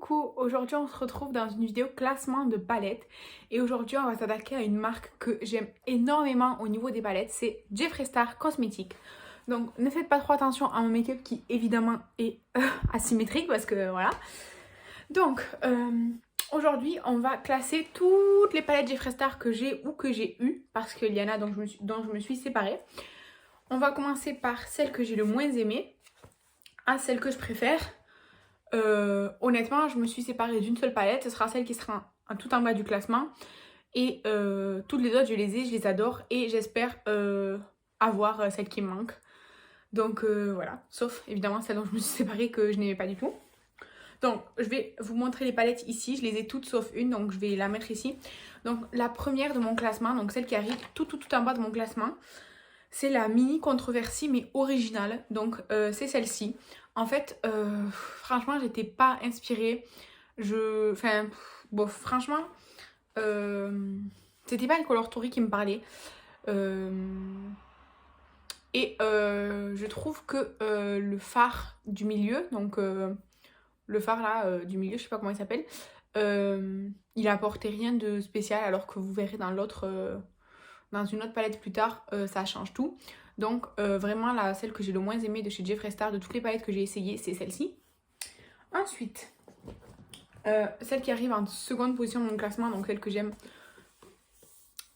Coucou, aujourd'hui on se retrouve dans une vidéo classement de palettes et aujourd'hui on va s'attaquer à une marque que j'aime énormément au niveau des palettes, c'est Jeffree Star Cosmetics. Donc ne faites pas trop attention à mon make-up qui évidemment est asymétrique parce que voilà. Donc aujourd'hui on va classer toutes les palettes Jeffree Star que j'ai ou que j'ai eues parce qu'il y en a dont je me suis séparée. On va commencer par celle que j'ai le moins aimée à celle que je préfère. Honnêtement, je me suis séparée d'une seule palette. Ce sera celle qui sera tout en bas du classement. Et toutes les autres, je les adore. Et j'espère avoir celle qui me manque. Donc voilà. Sauf évidemment celle dont je me suis séparée que je n'aimais pas du tout. Donc je vais vous montrer les palettes ici. Je les ai toutes sauf une. Donc je vais la mettre ici. Donc la première de mon classement, donc celle qui arrive tout en bas de mon classement, c'est la mini controversie mais originale. Donc c'est celle-ci. En fait, franchement, j'étais pas inspirée. Enfin, bon, franchement, c'était pas le color story qui me parlait. Je trouve que le phare du milieu, donc le phare là du milieu, je sais pas comment il s'appelle, il apportait rien de spécial alors que vous verrez dans l'autre, dans une autre palette plus tard, ça change tout. Donc vraiment celle que j'ai le moins aimée de chez Jeffree Star, de toutes les palettes que j'ai essayées, c'est celle-ci. Ensuite, celle qui arrive en seconde position de mon classement, donc celle que j'aime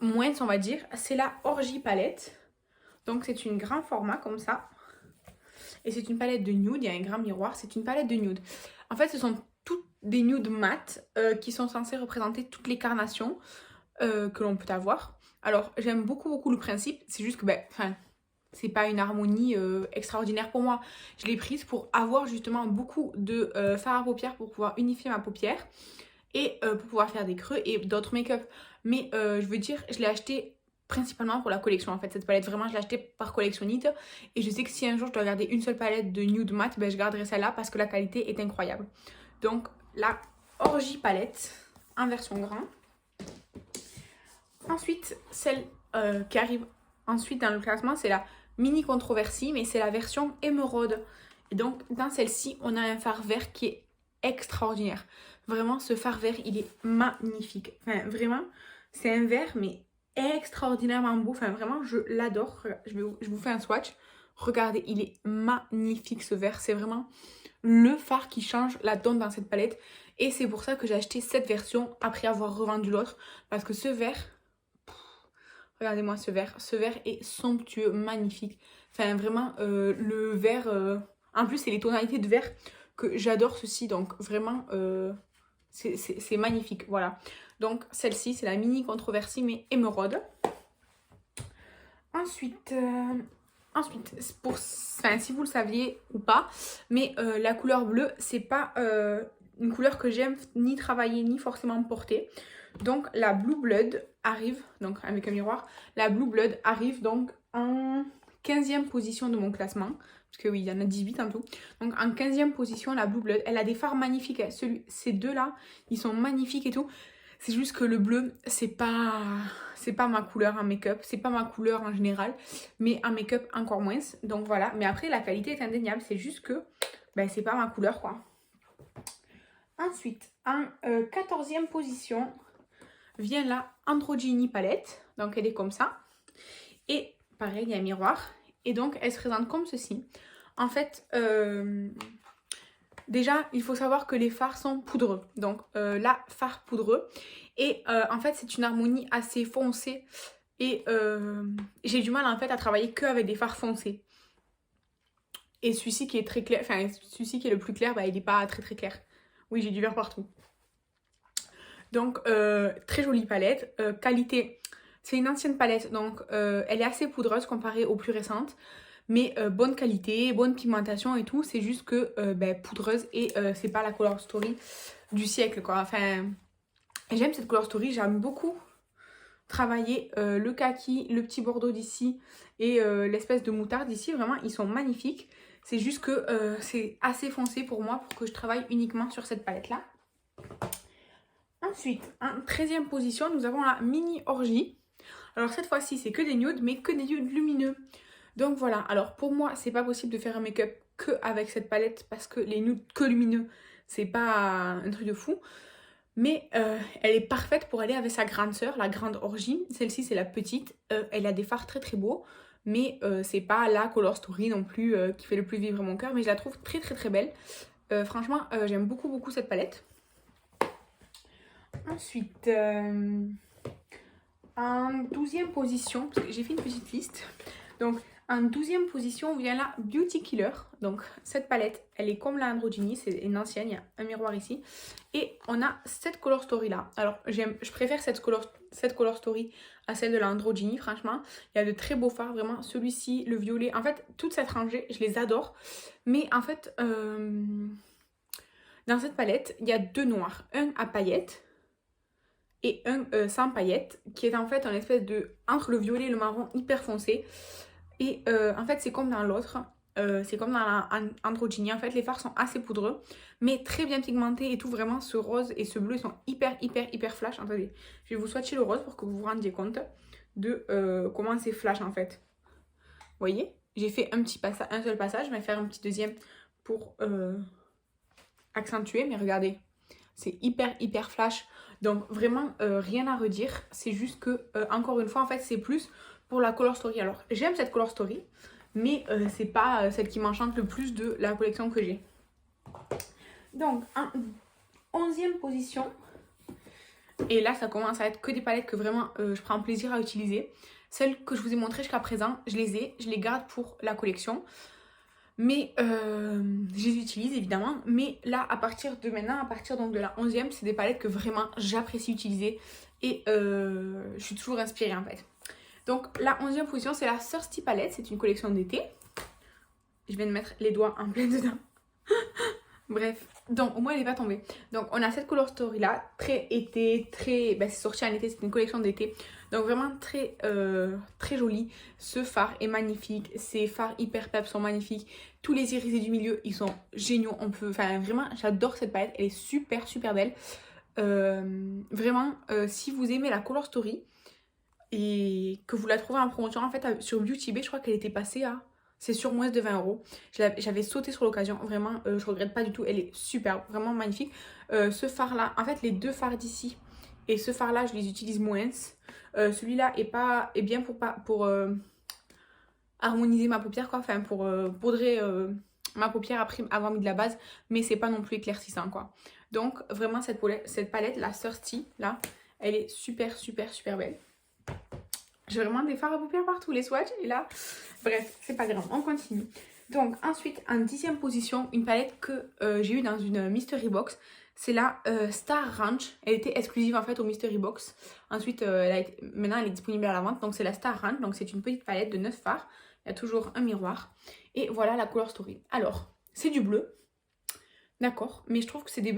moins on va dire, c'est la Orgy palette. Donc c'est une grand format comme ça. Et c'est une palette de nude, il y a un grand miroir, c'est une palette de nude. En fait ce sont toutes des nudes mat qui sont censées représenter toutes les carnations que l'on peut avoir. Alors j'aime beaucoup le principe, c'est juste que c'est pas une harmonie extraordinaire pour moi. Je l'ai prise pour avoir justement beaucoup de fard à paupières pour pouvoir unifier ma paupière et pour pouvoir faire des creux et d'autres make-up. Mais je veux dire, je l'ai acheté principalement pour la collection en fait. Cette palette, vraiment, je l'ai achetée par collectionnite. Et je sais que si un jour je dois garder une seule palette de nude mat, je garderai celle-là parce que la qualité est incroyable. Donc la Orgy palette en version grand. Ensuite, celle qui arrive ensuite dans le classement, c'est la mini controversie, mais c'est la version émeraude. Et donc, dans celle-ci, on a un fard vert qui est extraordinaire. Vraiment, ce fard vert, il est magnifique. Enfin, vraiment, c'est un vert, mais extraordinairement beau. Enfin, vraiment, je l'adore. Je vous fais un swatch. Regardez, il est magnifique ce vert. C'est vraiment le fard qui change la donne dans cette palette. Et c'est pour ça que j'ai acheté cette version après avoir revendu l'autre. Parce que ce vert... Regardez-moi ce vert est somptueux, magnifique. Enfin vraiment le vert, en plus c'est les tonalités de vert que j'adore ceci, donc vraiment c'est magnifique, voilà. Donc celle-ci c'est la mini controversie mais émeraude. Ensuite, si vous le saviez ou pas, mais la couleur bleue c'est pas une couleur que j'aime ni travailler ni forcément porter. Donc la Blue Blood arrive, donc avec un miroir, la Blue Blood arrive donc en 15e position de mon classement. Parce que oui, il y en a 18 en tout. Donc en 15e position, la Blue Blood, elle a des fards magnifiques. Ces deux-là, ils sont magnifiques et tout. C'est juste que le bleu, c'est pas ma couleur en make-up. C'est pas ma couleur en général. Mais en make-up, encore moins. Donc voilà. Mais après, la qualité est indéniable. C'est juste que c'est pas ma couleur, quoi. Ensuite, en 14e position... vient la Androgyny palette, donc elle est comme ça, et pareil il y a un miroir, et donc elle se présente comme ceci. En fait, déjà il faut savoir que les fards sont poudreux, donc là fard poudreux, et en fait c'est une harmonie assez foncée, et j'ai du mal en fait à travailler que avec des fards foncés. Et celui-ci qui est très clair, enfin celui-ci qui est le plus clair, il n'est pas très clair. Oui, j'ai du vert partout. Donc très jolie palette, qualité, c'est une ancienne palette donc elle est assez poudreuse comparée aux plus récentes, mais bonne qualité, bonne pigmentation et tout, c'est juste que poudreuse et c'est pas la color story du siècle quoi. Enfin j'aime cette color story, j'aime beaucoup travailler le kaki, le petit bordeaux d'ici et l'espèce de moutarde ici, vraiment ils sont magnifiques. C'est juste que c'est assez foncé pour moi pour que je travaille uniquement sur cette palette là. Ensuite, en 13e position, nous avons la Mini Orgy. Alors cette fois-ci, c'est que des nudes, mais que des nudes lumineux. Donc voilà, alors pour moi, c'est pas possible de faire un make-up que avec cette palette parce que les nudes que lumineux, c'est pas un truc de fou. Mais elle est parfaite pour aller avec sa grande sœur, la grande orgie. Celle-ci, c'est la petite. Elle a des fards très très beaux. Mais c'est pas la Color Story non plus qui fait le plus vivre mon cœur. Mais je la trouve très très très belle. Franchement, j'aime beaucoup beaucoup cette palette. Ensuite, en 12e position, parce que j'ai fait une petite liste. Donc, en 12e position vient la Beauty Killer. Donc, cette palette, elle est comme la Androgyny, c'est une ancienne, il y a un miroir ici. Et on a cette Color Story là. Alors, je préfère cette color Story à celle de la Androgyny, franchement. Il y a de très beaux fards, vraiment. Celui-ci, le violet. En fait, toute cette rangée, je les adore. Mais en fait, dans cette palette, il y a deux noirs. Un à paillettes et un sans paillettes, qui est en fait un espèce de... entre le violet et le marron hyper foncé. Et en fait, c'est comme dans l'autre, c'est comme dans la Androgyny. En fait, les fards sont assez poudreux, mais très bien pigmentés et tout. Vraiment, ce rose et ce bleu sont hyper flash. Attendez, je vais vous swatcher le rose pour que vous vous rendiez compte de comment c'est flash en fait. Vous voyez, j'ai fait un seul passage, je vais faire un petit deuxième pour accentuer. Mais regardez, c'est hyper flash. Donc vraiment, rien à redire. C'est juste que, encore une fois, en fait, c'est plus pour la Color Story. Alors, j'aime cette Color Story, mais c'est pas celle qui m'enchante le plus de la collection que j'ai. Donc, en 11e position, et là, ça commence à être que des palettes que vraiment je prends plaisir à utiliser. Celles que je vous ai montrées jusqu'à présent, je les garde pour la collection. Mais je les utilise évidemment. Mais là, à partir de maintenant, à partir donc de la 11e, c'est des palettes que vraiment j'apprécie utiliser. Et je suis toujours inspirée en fait. Donc la 11e position, c'est la Thirsty Palette. C'est une collection d'été. Je viens de mettre les doigts en plein dedans. Bref, donc au moins elle n'est pas tombée. Donc on a cette Color Story là, très été, très... Ben, c'est sorti en été, c'est une collection d'été. Donc vraiment très jolie. Ce phare est magnifique, ces fards hyper pep sont magnifiques. Tous les irisés du milieu, ils sont géniaux. Enfin vraiment, j'adore cette palette, elle est super belle. Vraiment, si vous aimez la Color Story et que vous la trouvez en promotion, en fait sur Beauty Bay, je crois qu'elle était passée à... C'est sur moins de 20 €. J'avais sauté sur l'occasion. Vraiment, je regrette pas du tout. Elle est super, vraiment magnifique. Ce phare-là, en fait, les deux fards d'ici et ce phare-là, je les utilise moins. Celui-là est bien pour harmoniser ma paupière, quoi. Enfin, pour poudrer ma paupière après avoir mis de la base. Mais c'est pas non plus éclaircissant, quoi. Donc, vraiment, cette palette, la Thirsty, là, elle est super belle. J'ai vraiment des fards à paupières partout, les swatchs. Et là, bref, c'est pas grave, on continue. Donc ensuite, en 10e position, une palette que j'ai eue dans une Mystery Box. C'est la Star Ranch. Elle était exclusive en fait au Mystery Box. Ensuite, maintenant elle est disponible à la vente. Donc c'est la Star Ranch. Donc c'est une petite palette de 9 fards. Il y a toujours un miroir. Et voilà la Color Story. Alors, c'est du bleu. D'accord, mais je trouve que c'est des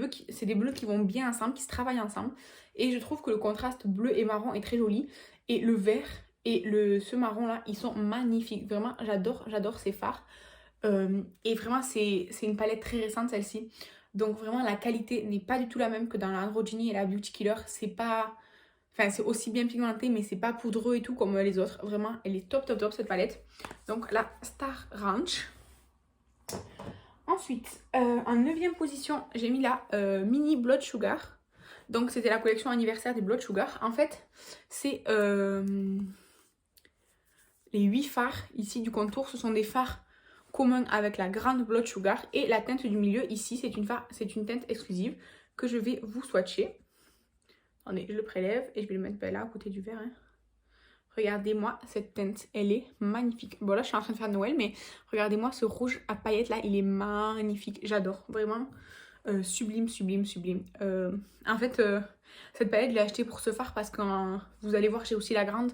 bleus qui vont bien ensemble, qui se travaillent ensemble. Et je trouve que le contraste bleu et marron est très joli. Et le vert et ce marron là, ils sont magnifiques. Vraiment, j'adore ces fards. Et vraiment, c'est une palette très récente celle-ci. Donc vraiment, la qualité n'est pas du tout la même que dans la Androgyny et la Beauty Killer. C'est pas... Enfin, c'est aussi bien pigmenté, mais c'est pas poudreux et tout comme les autres. Vraiment, elle est top cette palette. Donc la Star Ranch. Ensuite, en 9e position, j'ai mis la Mini Blood Sugar. Donc c'était la collection anniversaire des Blood Sugar. En fait, c'est les 8 fards ici du contour. Ce sont des fards communs avec la grande Blood Sugar. Et la teinte du milieu ici, c'est une teinte exclusive que je vais vous swatcher. Attendez, je le prélève et je vais le mettre là à côté du verre. Hein. Regardez-moi cette teinte, elle est magnifique. Bon là je suis en train de faire Noël, mais regardez-moi ce rouge à paillettes là, il est magnifique. J'adore, vraiment sublime. En fait, cette palette je l'ai achetée pour ce fard parce que vous allez voir j'ai aussi la grande.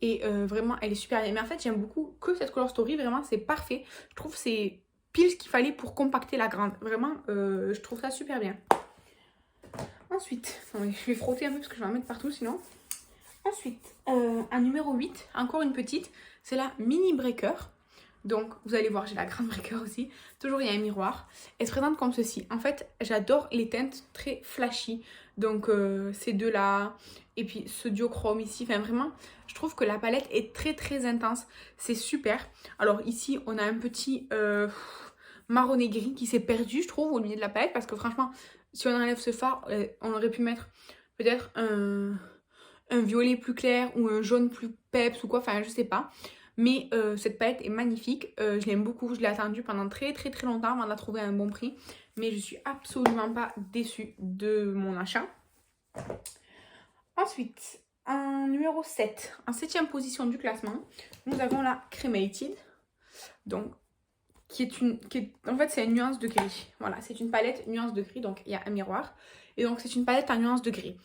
Et vraiment elle est super bien. Mais en fait j'aime beaucoup que cette Color Story, vraiment c'est parfait. Je trouve que c'est pile ce qu'il fallait pour compacter la grande. Vraiment je trouve ça super bien. Ensuite, je vais frotter un peu parce que je vais en mettre partout sinon. Ensuite, en numéro 8, encore une petite, c'est la Mini Breaker. Donc, vous allez voir, j'ai la grande Breaker aussi. Toujours, il y a un miroir. Elle se présente comme ceci. En fait, j'adore les teintes très flashy. Donc, ces deux-là. Et puis, ce duochrome ici. Enfin, vraiment, je trouve que la palette est très intense. C'est super. Alors, ici, on a un petit marronné gris qui s'est perdu, je trouve, au milieu de la palette. Parce que franchement, si on enlève ce fard, on aurait pu mettre peut-être un violet plus clair ou un jaune plus peps ou quoi, enfin je sais pas. Mais cette palette est magnifique, je l'aime beaucoup, je l'ai attendue pendant très longtemps avant de la trouver à un bon prix. Mais je suis absolument pas déçue de mon achat. Ensuite, en numéro 7, en 7ème position du classement, nous avons la Cremated. Donc, en fait, c'est une nuance de gris. Voilà, c'est une palette nuance de gris, donc il y a un miroir. Et donc, c'est une palette en nuance de gris.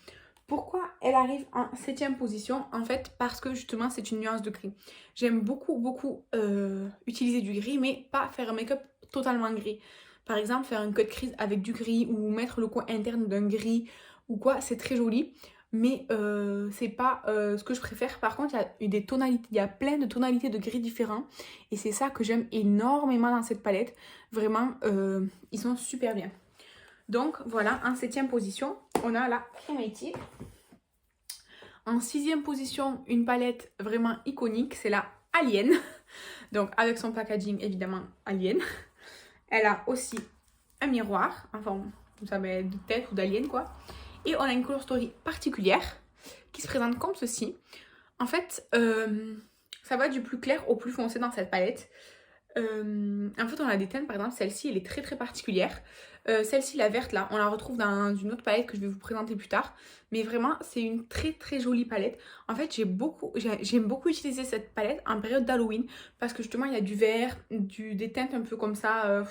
Pourquoi elle arrive en 7ème position? En fait, parce que justement, c'est une nuance de gris. J'aime beaucoup utiliser du gris, mais pas faire un make-up totalement gris. Par exemple, faire un cut crease avec du gris ou mettre le coin interne d'un gris ou quoi, c'est très joli. Mais c'est pas ce que je préfère. Par contre, il y a des tonalités, il y a plein de tonalités de gris différents. Et c'est ça que j'aime énormément dans cette palette. Vraiment, ils sont super bien. Donc voilà, en 7ème position, on a la Cremated. En 6ème position, une palette vraiment iconique, c'est la Alien. Donc avec son packaging évidemment Alien. Elle a aussi un miroir en forme de tête ou d'alien quoi. Et on a une color story particulière qui se présente comme ceci. En fait, ça va du plus clair au plus foncé dans cette palette. En fait, on a des teintes, par exemple, celle-ci, elle est très particulière. Celle-ci, la verte, là, on la retrouve dans une autre palette que je vais vous présenter plus tard. Mais vraiment, c'est une très jolie palette. En fait, j'aime beaucoup utiliser cette palette en période d'Halloween parce que justement, il y a du vert, des teintes un peu comme ça,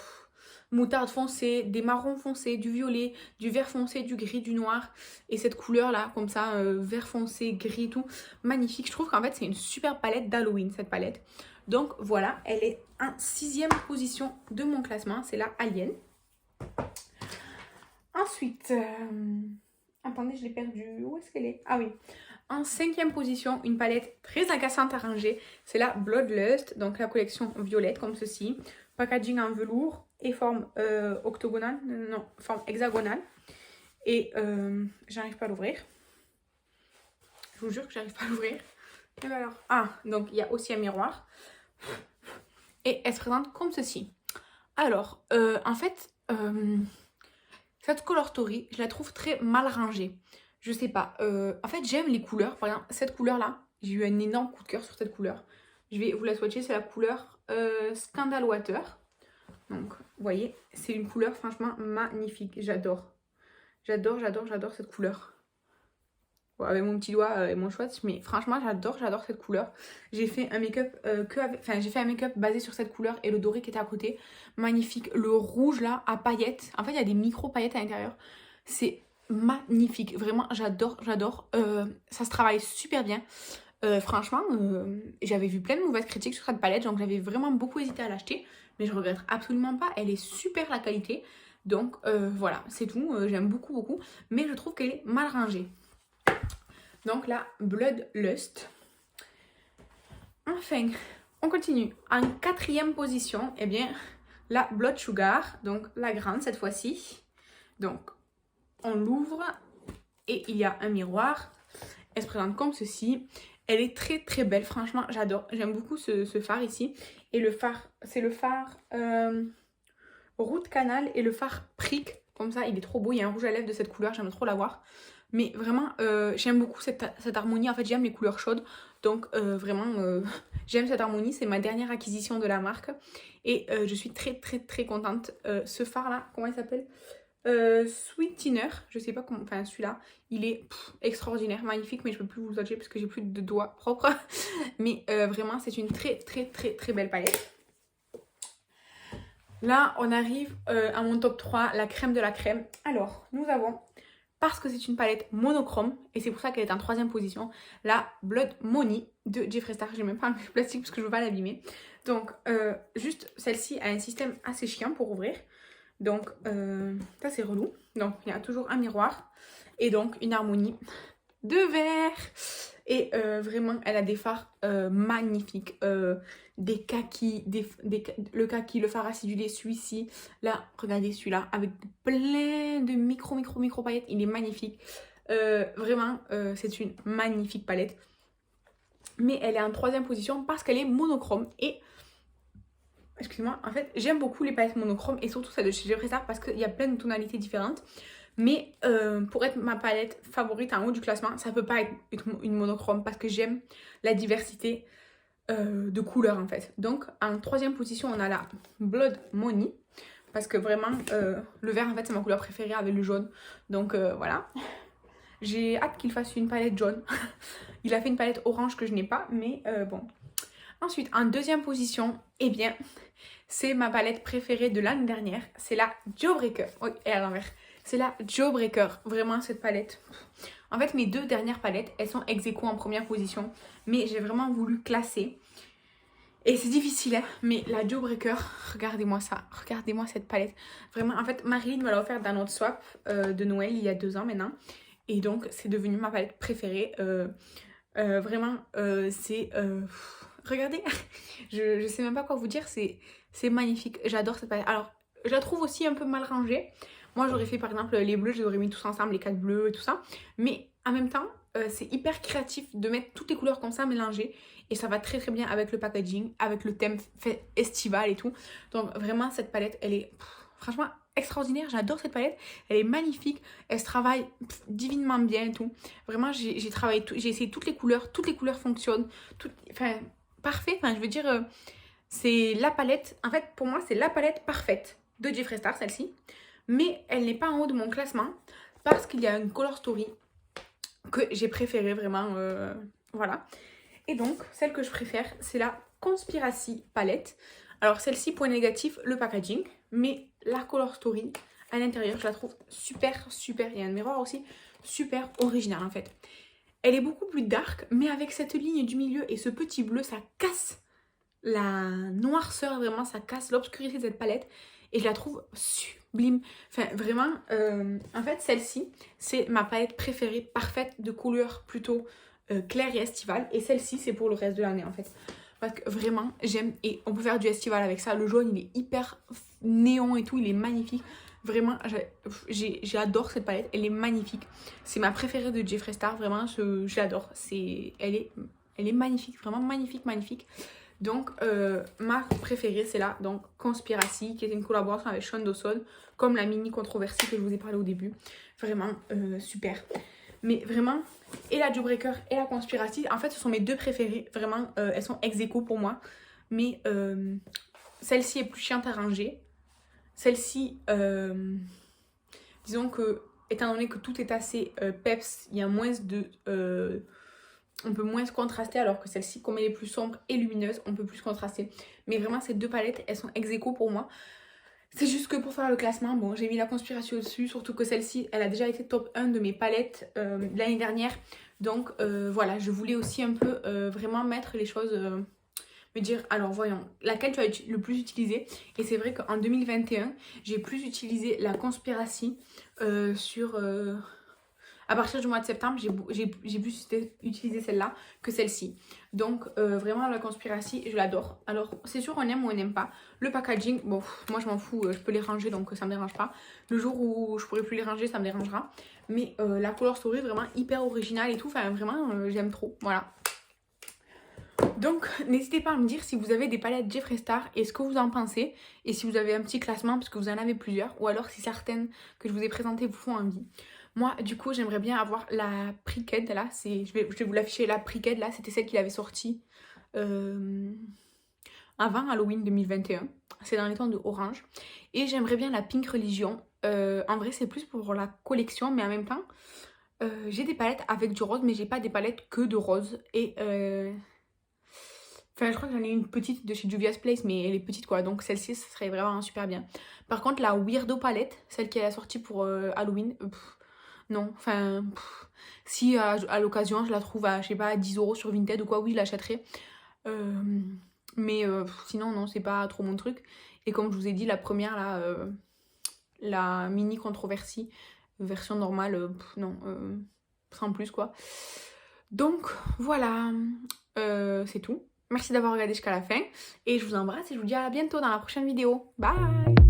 moutarde foncée, des marrons foncés, du violet, du vert foncé, du gris, du noir. Et cette couleur-là, comme ça, vert foncé, gris et tout, magnifique. Je trouve qu'en fait, c'est une super palette d'Halloween, cette palette. Donc voilà, elle est en 6ème position de mon classement, c'est la Alien. Ensuite, attendez, je l'ai perdue, où est-ce qu'elle est? Ah oui, en 5ème position, une palette très agaçante à ranger, c'est la Bloodlust, donc la collection violette comme ceci. Packaging en velours et forme octogonale, non, forme hexagonale. Et j'arrive pas à l'ouvrir. Je vous jure que j'arrive pas à l'ouvrir. Et ben alors, ah, donc il y a aussi un miroir. Et elle se présente comme ceci. Alors, en fait, cette color story, je la trouve très mal rangée. Je sais pas. En fait, j'aime les couleurs. Par exemple, cette couleur-là, j'ai eu un énorme coup de cœur sur cette couleur. Je vais vous la swatcher, c'est la couleur Scandal Water. Donc, vous voyez, c'est une couleur franchement magnifique. J'adore. J'adore cette couleur. Bon, avec mon petit doigt et mon swatch, mais franchement, j'adore cette couleur. J'ai fait un make-up basé sur cette couleur et le doré qui était à côté. Magnifique. Le rouge là, à paillettes. En fait, il y a des micro paillettes à l'intérieur. C'est magnifique. Vraiment, j'adore. Ça se travaille super bien. Franchement, j'avais vu plein de mauvaises critiques sur cette palette, donc j'avais vraiment beaucoup hésité à l'acheter. Mais je regrette absolument pas. Elle est super la qualité. Donc voilà, c'est tout. J'aime beaucoup. Mais je trouve qu'elle est mal rangée. Donc la Bloodlust. Enfin, on continue. En 4ème position, eh bien, la Blood Sugar, donc la grande cette fois-ci. Donc, on l'ouvre et il y a un miroir. Elle se présente comme ceci. Elle est très belle, franchement, j'adore. J'aime beaucoup ce fard ici. Et le fard, c'est le fard Route Canal et le fard Prick. Comme ça, il est trop beau. Il y a un rouge à lèvres de cette couleur, j'aime trop l'avoir. Mais vraiment, j'aime beaucoup cette harmonie. En fait, j'aime les couleurs chaudes. Donc, vraiment, j'aime cette harmonie. C'est ma dernière acquisition de la marque. Et je suis très contente. Ce fard-là, comment il s'appelle? Sweetener. Je sais pas comment... Enfin, celui-là, il est extraordinaire, magnifique. Mais je peux plus vous le swatcher parce que j'ai plus de doigts propres. Mais vraiment, c'est une très belle palette. Là, on arrive à mon top 3, la crème de la crème. Alors, nous avons... Parce que c'est une palette monochrome, et c'est pour ça qu'elle est en 3ème position, la Blood Money de Jeffree Star. J'ai même pas un plastique parce que je veux pas l'abîmer. Donc, juste, celle-ci a un système assez chiant pour ouvrir. Donc, ça c'est relou. Donc, il y a toujours un miroir et donc une harmonie de verre. Et vraiment, elle a des fards magnifiques. Des kakis, le kaki, le fard acidulé, celui-ci. Là, regardez celui-là, avec plein de micro paillettes. Il est magnifique. Vraiment, c'est une magnifique palette. Mais elle est en 3ème position parce qu'elle est monochrome. Et excusez-moi, en fait, j'aime beaucoup les palettes monochromes et surtout celle de chez Jeffree Star parce qu'il y a plein de tonalités différentes. Mais pour être ma palette favorite en haut du classement, ça peut pas être une monochrome parce que j'aime la diversité de couleurs en fait. Donc en troisième position, on a la Blood Money parce que vraiment le vert en fait c'est ma couleur préférée avec le jaune. Donc voilà. J'ai hâte qu'il fasse une palette jaune. Il a fait une palette orange que je n'ai pas, mais bon. Ensuite, en deuxième position, eh bien, c'est ma palette préférée de l'année dernière. C'est la Jawbreaker. Oui, et à l'envers. C'est la Jawbreaker. Vraiment, cette palette. En fait, mes deux dernières palettes, elles sont ex aequo en première position. Mais j'ai vraiment voulu classer. Et c'est difficile, hein, mais la Jawbreaker, regardez-moi ça. Regardez-moi cette palette. Vraiment, en fait, Marilyn me l'a offert dans notre swap de Noël il y a 2 ans maintenant. Et donc, c'est devenu ma palette préférée. Vraiment, c'est... regardez, je sais même pas quoi vous dire, c'est magnifique. J'adore cette palette. Alors, je la trouve aussi un peu mal rangée. Moi, j'aurais fait par exemple les bleus, je les aurais mis tous ensemble, les 4 bleus et tout ça. Mais en même temps, c'est hyper créatif de mettre toutes les couleurs comme ça mélangées. Et ça va très très bien avec le packaging, avec le thème estival et tout. Donc vraiment, cette palette, elle est franchement extraordinaire. J'adore cette palette. Elle est magnifique. Elle se travaille divinement bien et tout. Vraiment, j'ai travaillé, j'ai essayé toutes les couleurs fonctionnent. Enfin, parfait. Enfin, je veux dire, c'est la palette. En fait, pour moi, c'est la palette parfaite de Jeffree Star, celle-ci. Mais elle n'est pas en haut de mon classement parce qu'il y a une color story que j'ai préférée vraiment. Voilà. Et donc, celle que je préfère, c'est la Conspiracy palette. Alors, celle-ci, point négatif, le packaging. Mais la color story à l'intérieur, je la trouve super. Il y a un miroir aussi super original en fait. Elle est beaucoup plus dark, mais avec cette ligne du milieu et ce petit bleu, ça casse la noirceur, vraiment, ça casse l'obscurité de cette palette. Et je la trouve sublime. Enfin, vraiment, en fait, celle-ci, c'est ma palette préférée, parfaite, de couleurs plutôt claires et estivales. Et celle-ci, c'est pour le reste de l'année, en fait. Parce que vraiment, j'aime. Et on peut faire du estival avec ça. Le jaune, il est hyper néon et tout, il est magnifique. Vraiment, j'adore cette palette. Elle est magnifique. C'est ma préférée de Jeffree Star. Vraiment, j'adore. Elle est magnifique. Vraiment magnifique. Donc, ma préférée, c'est là, donc Conspiracy, qui est une collaboration avec Sean Dawson, comme la mini controversie que je vous ai parlé au début. Vraiment, super. Mais vraiment, et la Jawbreaker et la Conspiracy, en fait, ce sont mes deux préférées. Vraiment, elles sont ex aequo pour moi. Mais celle-ci est plus chiante à ranger. Celle-ci, disons que, étant donné que tout est assez peps, il y a moins de... on peut moins contraster, alors que celle-ci, comme elle est plus sombre et lumineuse, on peut plus contraster. Mais vraiment, ces deux palettes, elles sont ex aequo pour moi. C'est juste que pour faire le classement, bon, j'ai mis la Conspiration au-dessus, surtout que celle-ci, elle a déjà été top 1 de mes palettes l'année dernière. Donc voilà, je voulais aussi un peu vraiment mettre les choses, me dire, alors voyons, laquelle tu as le plus utilisé. Et c'est vrai qu'en 2021, j'ai plus utilisé la Conspiracy à partir du mois de septembre, j'ai plus utilisé celle-là que celle-ci. Donc, vraiment, la Conspiracy, je l'adore. Alors, c'est sûr, on aime ou on n'aime pas. Le packaging, bon, moi, je m'en fous. Je peux les ranger, donc ça me dérange pas. Le jour où je pourrai plus les ranger, ça me dérangera. Mais la color story, vraiment hyper originale et tout. Enfin, vraiment, j'aime trop. Voilà. Donc, n'hésitez pas à me dire si vous avez des palettes Jeffree Star et ce que vous en pensez. Et si vous avez un petit classement, parce que vous en avez plusieurs. Ou alors, si certaines que je vous ai présentées vous font envie. Moi, du coup, j'aimerais bien avoir la Pricked, là. Je vais vous l'afficher, la Pricked, là. C'était celle qu'il avait sortie avant Halloween 2021. C'est dans les tons de orange. Et j'aimerais bien la Pink Religion. En vrai, c'est plus pour la collection, mais en même temps, j'ai des palettes avec du rose, mais j'ai pas des palettes que de rose. Et... Enfin, je crois que j'en ai une petite de chez Juvia's Place, mais elle est petite, quoi. Donc, celle-ci, ça serait vraiment super bien. Par contre, la Weirdo palette, celle qui est sortie pour Halloween... non, enfin, si à l'occasion je la trouve à, je sais pas, à 10 € sur Vinted ou quoi, oui, je l'achèterai. Mais sinon, non, c'est pas trop mon truc. Et comme je vous ai dit, la première, là, la mini controversie, version normale, non, sans plus, quoi. Donc, voilà, c'est tout. Merci d'avoir regardé jusqu'à la fin. Et je vous embrasse et je vous dis à bientôt dans la prochaine vidéo. Bye!